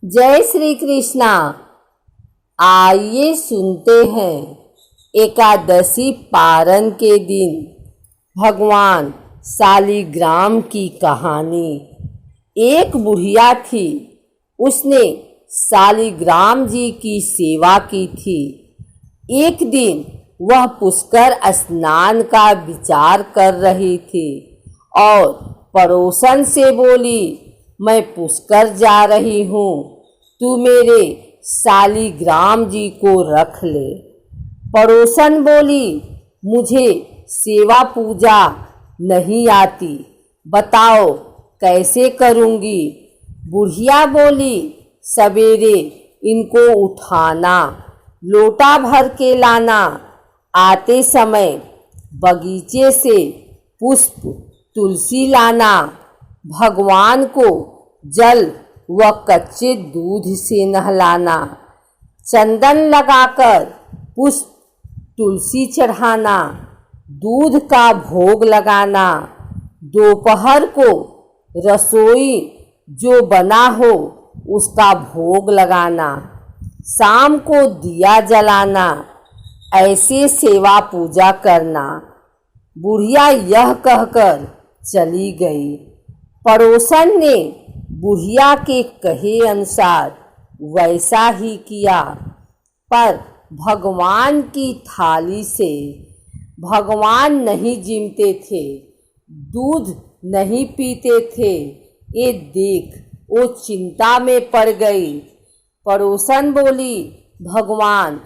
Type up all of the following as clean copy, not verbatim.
जय श्री कृष्णा। आइए सुनते हैं एकादशी पारण के दिन भगवान शालिग्राम की कहानी। एक बुढ़िया थी, उसने शालिग्राम जी की सेवा की थी। एक दिन वह पुष्कर स्नान का विचार कर रही थी और पड़ोसन से बोली, मैं पुष्कर जा रही हूँ, तू मेरे शालिग्राम जी को रख ले। पड़ोसन बोली, मुझे सेवा पूजा नहीं आती, बताओ कैसे करूँगी। बुढ़िया बोली, सवेरे इनको उठाना, लोटा भर के लाना, आते समय बगीचे से पुष्प तुलसी लाना, भगवान को जल व कच्चे दूध से नहलाना, चंदन लगाकर पुष्प तुलसी चढ़ाना, दूध का भोग लगाना, दोपहर को रसोई जो बना हो उसका भोग लगाना, शाम को दिया जलाना, ऐसे सेवा पूजा करना। बुढ़िया यह कहकर चली गई। पड़ोसन ने बुढ़िया के कहे अनुसार वैसा ही किया, पर भगवान की थाली से भगवान नहीं जिमते थे, दूध नहीं पीते थे। ये देख वो चिंता में पड़ गई। पड़ोसन बोली, भगवान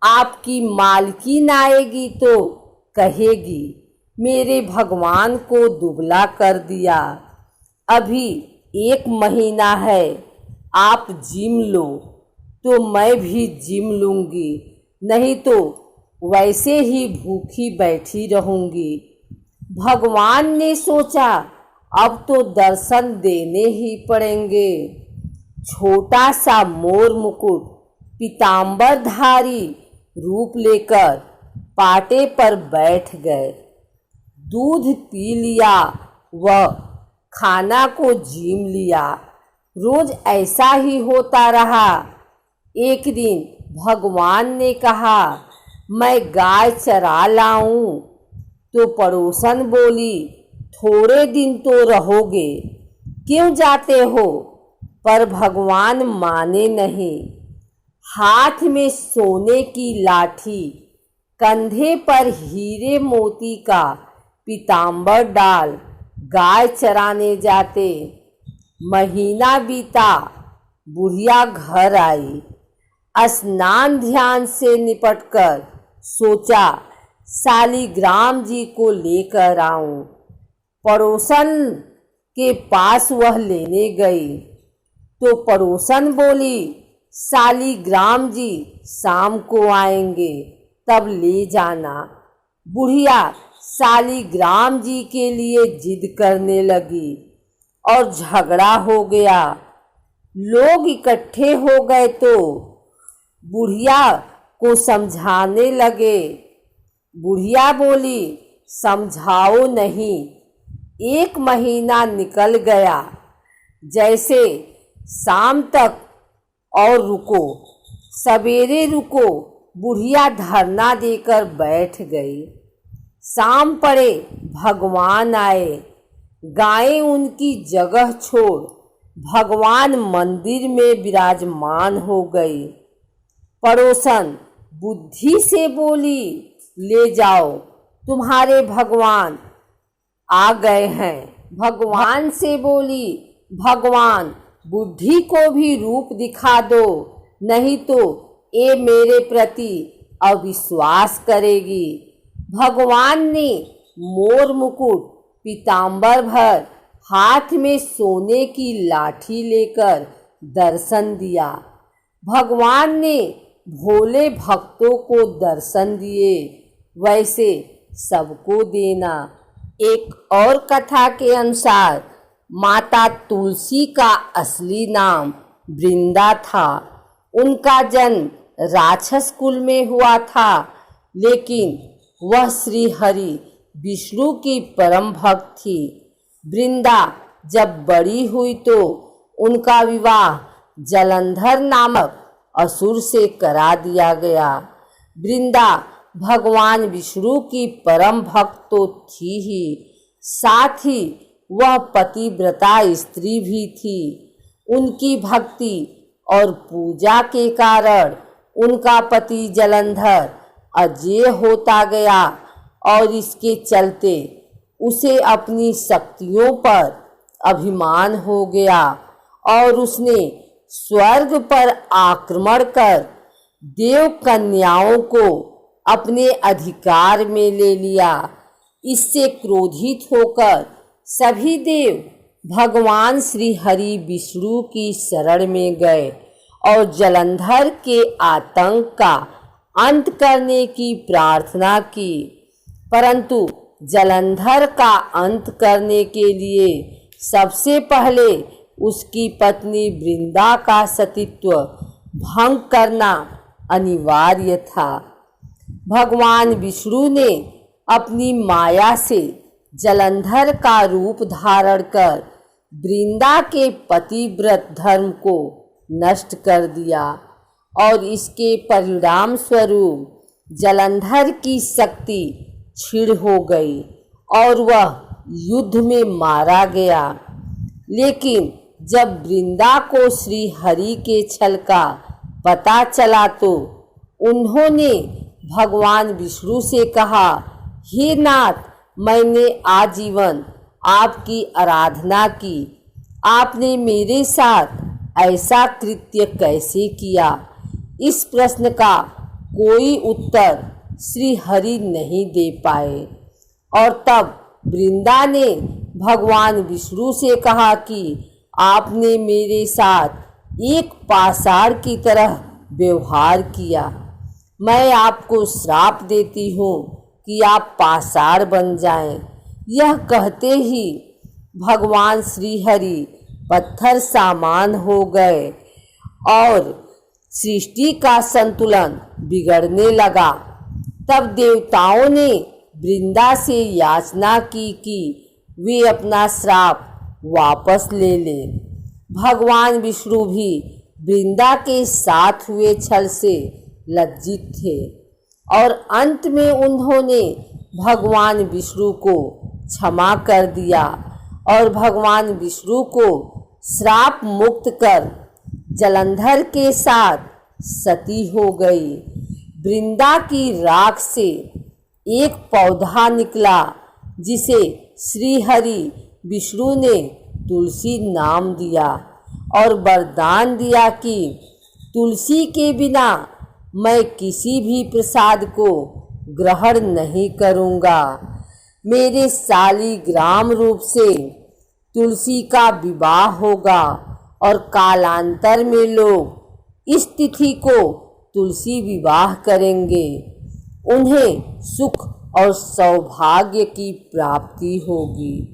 आपकी मालकिन आएगी तो कहेगी, मेरे भगवान को दुबला कर दिया, अभी 1 महीना है, आप जिम लो तो मैं भी जिम लूँगी, नहीं तो वैसे ही भूखी बैठी रहूँगी। भगवान ने सोचा, अब तो दर्शन देने ही पड़ेंगे। छोटा सा मोर मुकुट पीताम्बरधारी रूप लेकर पाटे पर बैठ गए। दूध पी लिया व खाना को जीम लिया। रोज ऐसा ही होता रहा। एक दिन भगवान ने कहा, मैं गाय चरा लाऊं, तो पड़ोसन बोली, थोड़े दिन तो रहोगे, क्यों जाते हो। पर भगवान माने नहीं। हाथ में सोने की लाठी, कंधे पर हीरे मोती का पीताम्बर डाल गाय चराने जाते। महीना बीता, बुढ़िया घर आई। स्नान ध्यान से निपटकर सोचा, शालिग्राम जी को लेकर आऊं। पड़ोसन के पास वह लेने गई तो पड़ोसन बोली, शालिग्राम जी शाम को आएंगे, तब ले जाना। बुढ़िया शालिग्राम जी के लिए जिद करने लगी और झगड़ा हो गया। लोग इकट्ठे हो गए तो बुढ़िया को समझाने लगे। बुढ़िया बोली, समझाओ नहीं, 1 महीना निकल गया, जैसे शाम तक और रुको, सवेरे रुको। बुढ़िया धरना देकर बैठ गई। शाम पड़े, भगवान आए। गायें उनकी जगह छोड़ भगवान मंदिर में विराजमान हो गई। पड़ोसन बुद्धि से बोली, ले जाओ, तुम्हारे भगवान आ गए हैं। भगवान से बोली, भगवान बुद्धि को भी रूप दिखा दो, नहीं तो ये मेरे प्रति अविश्वास करेगी। भगवान ने मोर मुकुट पीताम्बर भर हाथ में सोने की लाठी लेकर दर्शन दिया। भगवान ने भोले भक्तों को दर्शन दिए, वैसे सबको देना। एक और कथा के अनुसार माता तुलसी का असली नाम वृंदा था। उनका जन्म राक्षस कुल में हुआ था, लेकिन वह श्री हरि विष्णु की परम भक्त थी। वृंदा जब बड़ी हुई तो उनका विवाह जलंधर नामक असुर से करा दिया गया। वृंदा भगवान विष्णु की परम भक्त तो थी ही, साथ ही वह पतिव्रता स्त्री भी थी। उनकी भक्ति और पूजा के कारण उनका पति जलंधर अजेय होता गया और इसके चलते उसे अपनी शक्तियों पर अभिमान हो गया और उसने स्वर्ग पर आक्रमण कर देव कन्याओं को अपने अधिकार में ले लिया। इससे क्रोधित होकर सभी देव भगवान श्री हरि विष्णु की शरण में गए और जलंधर के आतंक का अंत करने की प्रार्थना की। परंतु जलंधर का अंत करने के लिए सबसे पहले उसकी पत्नी वृंदा का सतीत्व भंग करना अनिवार्य था। भगवान विष्णु ने अपनी माया से जलंधर का रूप धारण कर वृंदा के पतिव्रत धर्म को नष्ट कर दिया और इसके परिणाम स्वरूप जलंधर की शक्ति क्षीण हो गई और वह युद्ध में मारा गया। लेकिन जब वृंदा को श्री हरि के छल का पता चला तो उन्होंने भगवान विष्णु से कहा, हे नाथ, मैंने आजीवन आपकी आराधना की, आपने मेरे साथ ऐसा कृत्य कैसे किया? इस प्रश्न का कोई उत्तर श्री हरि नहीं दे पाए और तब वृंदा ने भगवान विष्णु से कहा कि आपने मेरे साथ एक पाषाण की तरह व्यवहार किया। मैं आपको श्राप देती हूँ कि आप पाषाण बन जाएं। यह कहते ही भगवान श्री हरि पत्थर सामान हो गए और सृष्टि का संतुलन बिगड़ने लगा। तब देवताओं ने वृंदा से याचना की कि वे अपना श्राप वापस ले लें। भगवान विष्णु भी वृंदा के साथ हुए छल से लज्जित थे और अंत में उन्होंने भगवान विष्णु को क्षमा कर दिया और भगवान विष्णु को श्राप मुक्त कर जलंधर के साथ सती हो गई। वृंदा की राख से एक पौधा निकला जिसे श्री हरि विष्णु ने तुलसी नाम दिया और वरदान दिया कि तुलसी के बिना मैं किसी भी प्रसाद को ग्रहण नहीं करूँगा। मेरे शालिग्राम रूप से तुलसी का विवाह होगा और कालांतर में लोग इस तिथि को तुलसी विवाह करेंगे। उन्हें सुख और सौभाग्य की प्राप्ति होगी।